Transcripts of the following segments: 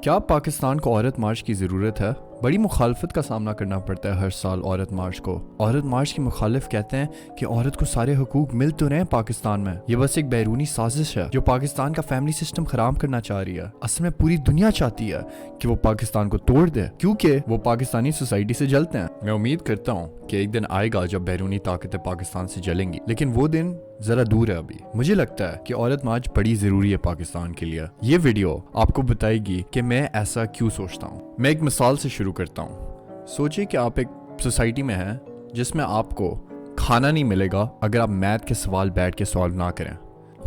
کیا پاکستان کو عورت مارچ کی ضرورت ہے؟ بڑی مخالفت کا سامنا کرنا پڑتا ہے ہر سال عورت مارچ کو۔ عورت مارچ کی مخالف کہتے ہیں کہ عورت کو سارے حقوق مل تو رہے ہیں پاکستان میں، یہ بس ایک بیرونی سازش ہے جو پاکستان کا فیملی سسٹم خراب کرنا چاہ رہی ہے۔ اصل میں پوری دنیا چاہتی ہے کہ وہ پاکستان کو توڑ دے کیونکہ وہ پاکستانی سوسائٹی سے جلتے ہیں۔ میں امید کرتا ہوں کہ ایک دن آئے گا جب بیرونی طاقتیں پاکستان سے جلیں گی، لیکن وہ دن ذرا دور ہے ابھی۔ مجھے لگتا ہے کہ عورت مارچ بڑی ضروری ہے پاکستان کے لیے۔ یہ ویڈیو آپ کو بتائے گی کہ میں ایسا کیوں سوچتا ہوں۔ میں ایک مثال سے شروع کرتا ہوں۔ سوچئے کہ آپ ایک سوسائٹی میں ہیں جس میں آپ کو کھانا نہیں ملے گا اگر آپ میتھ کے سوال بیٹھ کے سالو نہ کریں۔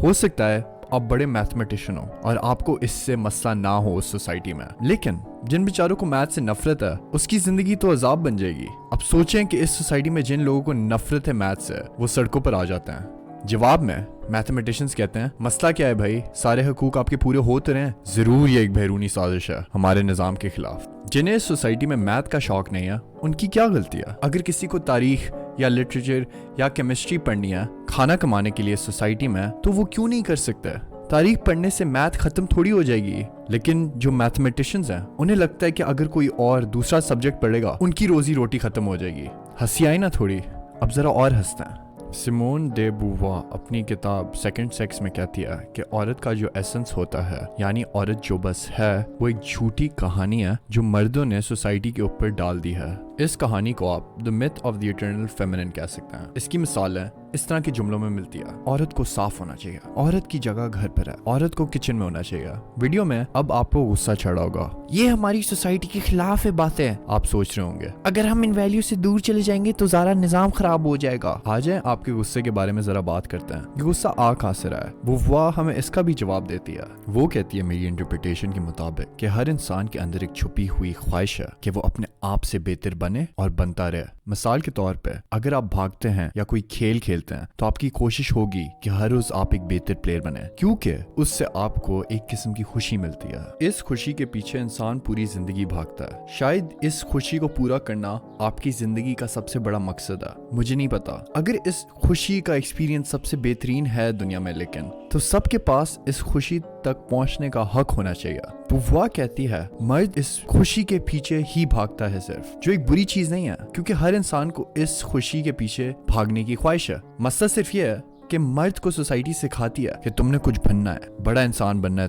ہو سکتا ہے آپ بڑے میتھمیٹیشین ہو اور آپ کو اس سے مسئلہ نہ ہو اس سوسائٹی میں، لیکن جن بیچاروں کو میتھ سے نفرت ہے اس کی زندگی تو عذاب بن جائے گی۔ اب سوچیں کہ اس سوسائٹی میں جن لوگوں کو نفرت ہے میتھ سے وہ سڑکوں پر آ جاتے ہیں۔ جواب میں میتھمیٹیشنز کہتے ہیں مسئلہ کیا ہے بھائی، سارے حقوق آپ کے پورے ہوتے رہیں، ضرور یہ ایک بیرونی سازش ہے ہمارے نظام کے خلاف۔ جنہیں اس سوسائٹی میں میتھ کا شوق نہیں ہے ان کی کیا غلطی ہے؟ اگر کسی کو تاریخ یا لٹریچر یا کیمسٹری پڑھنی ہے کھانا کمانے کے لیے سوسائٹی میں تو وہ کیوں نہیں کر سکتے؟ تاریخ پڑھنے سے میتھ ختم تھوڑی ہو جائے گی، لیکن جو میتھمیٹیشنز ہیں انہیں لگتا ہے کہ اگر کوئی اور دوسرا سبجیکٹ پڑھے گا ان کی روزی روٹی ختم ہو جائے گی۔ ہنسی آئی نا تھوڑی؟ اب ذرا اور ہنستے ہیں۔ سیمون ڈے بووا اپنی کتاب سیکنڈ سیکس میں کہتی ہے کہ عورت کا جو ایسنس ہوتا ہے، یعنی عورت جو بس ہے، وہ ایک جھوٹی کہانی ہے جو مردوں نے سوسائٹی کے اوپر ڈال دی ہے۔ اس کہانی کو آپ The Myth of the Eternal Feminine کہہ سکتے ہیں۔ اس کی مثالیں اس طرح کے جملوں میں ملتی ہے: عورت کو صاف ہونا چاہیے، عورت کی جگہ گھر پر ہے، عورت کو کچن میں ہونا چاہیے۔ ویڈیو میں اب آپ کو غصہ چڑھا ہوگا، یہ ہماری سوسائٹی کے خلاف ہے باتیں۔ آپ سوچ رہے ہوں گے اگر ہم ان ویلیو سے دور چلے جائیں گے تو سارا نظام خراب ہو جائے گا۔ آ جائیں آپ کے غصے کے بارے میں ذرا بات کرتے ہیں۔ یہ غصہ آ کہاں سے رہا ہے؟ بووا ہمیں اس کا بھی جواب دیتی ہے۔ وہ کہتی ہے میری انٹرپریٹیشن کے مطابق کہ ہر انسان کے اندر ایک چھپی ہوئی خواہش ہے کہ وہ اپنے آپ سے بہتر بنے اور بنتا رہے۔ مثال کے طور پہ اگر آپ بھاگتے ہیں یا کوئی کھیل کھیلتے ہیں تو آپ کی کوشش ہوگی کہ ہر روز آپ ایک بہتر پلیئر بنیں، کیونکہ اس سے آپ کو ایک قسم کی خوشی ملتی ہے۔ اس خوشی کے پیچھے انسان پوری زندگی بھاگتا ہے۔ شاید اس خوشی کو پورا کرنا آپ کی زندگی کا سب سے بڑا مقصد ہے، مجھے نہیں پتا۔ اگر اس خوشی کا ایکسپیرینس سب سے بہترین ہے دنیا میں، لیکن تو سب کے پاس اس خوشی تک پہنچنے کا حق ہونا چاہیے۔ بووا کہتی ہے مرد اس خوشی کے پیچھے ہی بھاگتا ہے صرف، جو ایک بری چیز نہیں ہے کیونکہ ہر انسان کو اس خوشی کے پیچھے بھاگنے کی خواہش ہے۔ مسئلہ صرف یہ ہے کہ مرد کو سوسائٹی سکھاتی ہے کہ تم نے کچھ بننا ہے، بڑا انسان بننا ہے،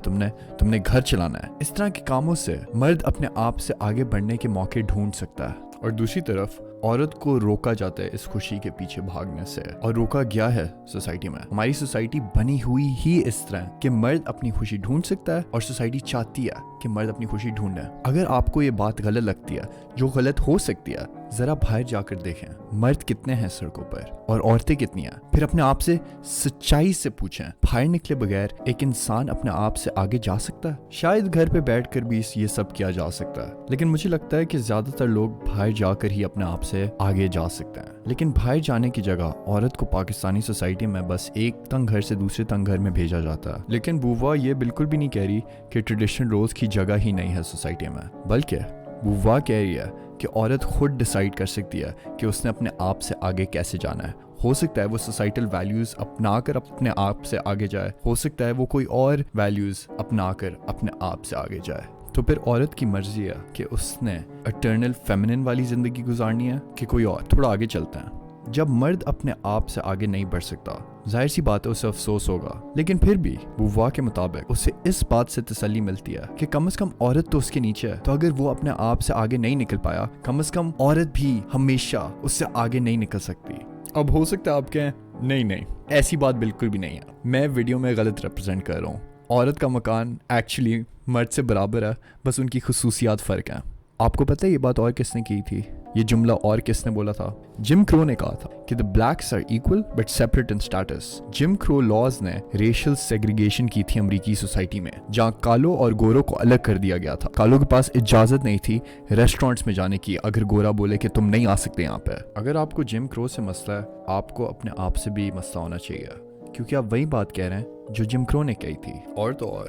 تم نے گھر چلانا ہے۔ اس طرح کے کاموں سے مرد اپنے آپ سے آگے بڑھنے کے موقع ڈھونڈ سکتا ہے، اور دوسری طرف عورت کو روکا جاتا ہے اس خوشی کے پیچھے بھاگنے سے، اور روکا گیا ہے سوسائٹی میں۔ ہماری سوسائٹی بنی ہوئی ہی اس طرح کہ مرد اپنی خوشی ڈھونڈ سکتا ہے اور سوسائٹی چاہتی ہے کہ مرد اپنی خوشی ڈھونڈے۔ اگر آپ کو یہ بات غلط لگتی ہے، جو غلط ہو سکتی ہے، ذرا باہر جا کر دیکھیں مرد کتنے ہیں سڑکوں پر اور عورتیں کتنی ہیں، پھر اپنے آپ سے سچائی سے پوچھیں باہر نکلے بغیر ایک انسان اپنے آپ سے آگے جا سکتا ہے؟ شاید گھر پہ بیٹھ کر بھی یہ سب کیا جا سکتا ہے، لیکن مجھے لگتا ہے کہ زیادہ تر لوگ باہر جا کر ہی اپنے آپ سے آگے جا سکتے ہیں۔ لیکن باہر جانے کی جگہ عورت کو پاکستانی سوسائٹی میں بس ایک تنگ گھر سے دوسرے تنگ گھر میں بھیجا جاتا ہے۔ لیکن بووا یہ بالکل بھی نہیں کہہ رہی کہ ٹریڈیشنل رولز کی جگہ ہی نہیں ہے سوسائٹی میں، بلکہ بووا کہہ رہی ہے کہ عورت خود ڈیسائیڈ کر سکتی ہے کہ اس نے اپنے آپ سے آگے کیسے جانا ہے۔ ہو سکتا ہے وہ سوسائٹل ویلیوز اپنا کر اپنے آپ سے آگے جائے، ہو سکتا ہے وہ کوئی اور ویلیوز اپنا کر اپنے آپ سے آگے جائے۔ تو پھر عورت کی مرضی ہے کہ اس نے اٹرنل فیمنن والی زندگی گزارنی ہے کہ کوئی اور۔ تھوڑا آگے چلتے ہیں۔ جب مرد اپنے آپ سے آگے نہیں بڑھ سکتا، ظاہر سی بات ہے اسے افسوس ہوگا، لیکن پھر بھی بووا کے مطابق اسے اس بات سے تسلی ملتی ہے کہ کم از کم عورت تو اس کے نیچے ہے، تو اگر وہ اپنے آپ سے آگے نہیں نکل پایا، کم از کم عورت بھی ہمیشہ اس سے آگے نہیں نکل سکتی۔ اب ہو سکتا ہے آپ کہیں نہیں ایسی بات بالکل بھی نہیں ہے، میں ویڈیو میں غلط ریپرزینٹ کر رہا ہوں۔ عورت کا مکان ایکچولی مرد سے برابر ہے، بس ان کی خصوصیات فرق ہیں۔ آپ کو پتہ ہے یہ بات اور کس نے کی تھی؟ یہ جملہ اور کس نے بولا تھا؟ جم کرو نے کہا تھا کہ the blacks are equal but separate in status۔ جم کرو لاز نے ریشل سیگریگیشن کی تھی امریکی سوسائٹی میں، جہاں کالوں اور گوروں کو الگ کر دیا گیا تھا۔ کالوں کے پاس اجازت نہیں تھی ریسٹورنٹس میں جانے کی اگر گورا بولے کہ تم نہیں آ سکتے یہاں پہ۔ اگر آپ کو جم کرو سے مسئلہ ہے، آپ کو اپنے آپ سے بھی مسئلہ ہونا چاہیے، کیونکہ آپ وہی بات کہہ رہے ہیں جو جم کرو نے کہی تھی۔ اور تو اور